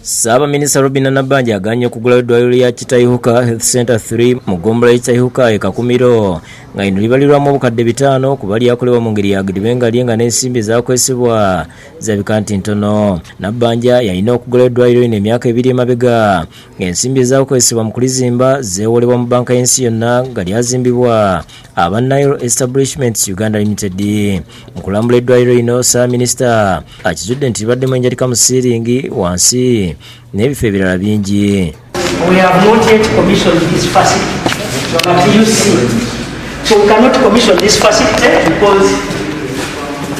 Ssaabaminisita Robinah Nabbanja agaanye okuggulawo eddwaliro lya Kitaihuka Health Center 3 mu ggombolola y'e Kitaihuka e Kakumiro nga lino libalirwamu obukadde 5 kuba lyakolebwa mu ngeri eyagadibengalye nga n'ensimbi zaakozesebwa zirabika nti ntono. Nabbanja yalina okuggulawo eddwaliro lino emyaka 2 emabega ng'ensimbi zaakozesebwa mu kulizimba zeewolebwa mu banka y'ensi yonna nga lyazimbibwa aba Nile Establishments Uganda Limited. Mu kulambula eddwaliro lino Ssaabaminisita akizudde nti libaddemu enjalika mu siiringi wansi n'ebifo ebirala bingi. We have not yet commissioned this facility, but you see, so we cannot commission this facility because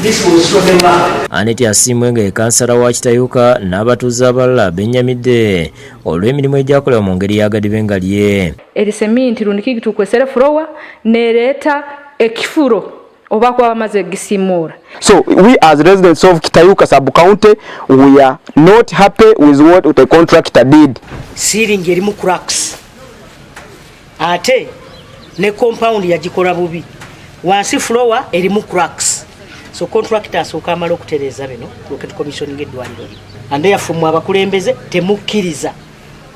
this was so demanded. Aneti Asimwe nga kansala wa Kitaihuka n'abatuuze abalala bennyamidde olw'emirimu egyakolebwa mu ngeri eyagadibengalye. Eriseminti rundikiki tukwesere furowa nereeta ekifuro oba kwa bamaze gisimura. So we as residents of Kitaihuka sub-county, we are not happy with what the contractor did. Ceiling erimu cracks. Ate ne compound yagikola bubi. Wansi floor erimu cracks. So contractor asooka amala okutereeza bino rocket commissioning eddwaliro. And therefore abakulembeze temukkiriza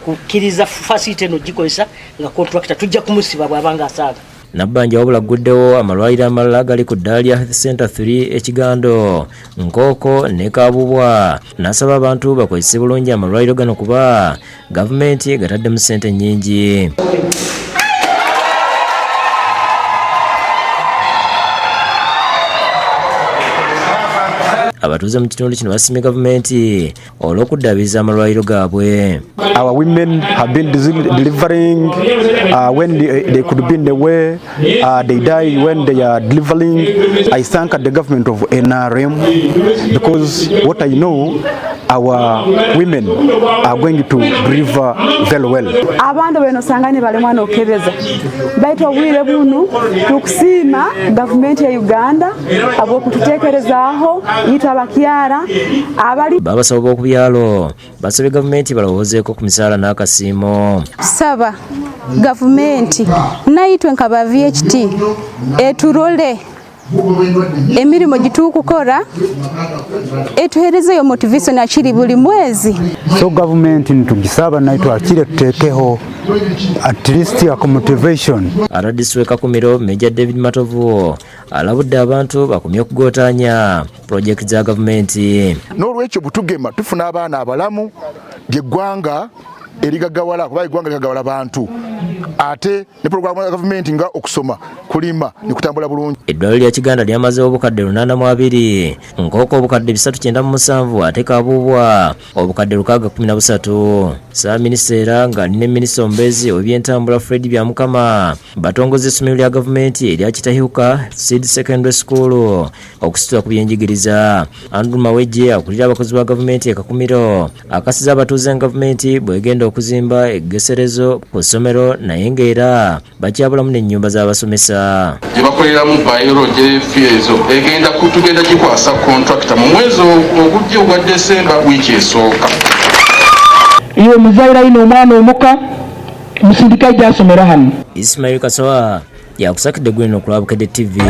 kukkiriza facility eno gikozesa nga contractor tujja kumusiba bw'abanga asaaga. Nabbanja wabula guddewo amalwaliro amalala gali ku ddaala lya Health Center 3 ekigando Nkoko ne Kabubwa. N'asaba abantu bakozese bulungi amalwaliro gano kuba gavumenti gataddemu ssente nnyingi. Abatuuze mu kitundu kino basimye gavumenti olw'okuddaabiriza amalwaliro gaabwe. Our women have been delivering when they could be in the way, they die when they are delivering. I thank the government of NRM because what I know, our women are going to deliver very well. Abantu beno sangane balemwa nokebeza baitwa bwire bunu tukusiima gavumenti ya Uganda abokututekerezaaho yitabakyara abali babasaba b'okubyalo basabye gavumenti balowoozeeko ku misaala n'akasiimo. Saba gavumenti naitwe nka ba VHT eturole emirimu gitukukora etuherezeyo motivation akiri buli mwezi. So government nitugisaba naitwe akire tutekeho at least a motivation. Aradiswe Kakumiro Major David Matovu alabudde abantu bakumye okugootanya project za gavumenti. N'olwekyo butugema tufuna abaana abalamu ly'eggwanga erigagawala kuba eggwanga ligagawala abantu ate ne programu ya gavumenti nga okusoma kulima ne kutambula bulungi. Eddwaliro lya Kiganda lyamazeewo obukadde 82 Nkoko obukadde 397 ate Kabubwa obukadde 613. Ssaabaminisita nga ne minisita omubeezi w'ebyentambula Fred Byamukama batongoza essomero lya gavumenti erya Kitaihuka Seed Secondary School okusitula ku byenjigiriza. Andrew Mawejje akulira abakozi ba gavumenti e Kakumiro akasiza abatuuze gavumenti bwegenda okuzimba eggeserezo ku ssomero naye ng'era bakyabulamu n'ennyumba z'abasomesa. Gye bakoleramu biology ezo egenda kutugenda gikwasa contractor mu mwezi ogujja ogwa December wiiki esooka. Iyo muzaira ino omwana omuka musindika gyasomera hano. Ismail Kasoa yakusakidde gwino ku Bukedde TV.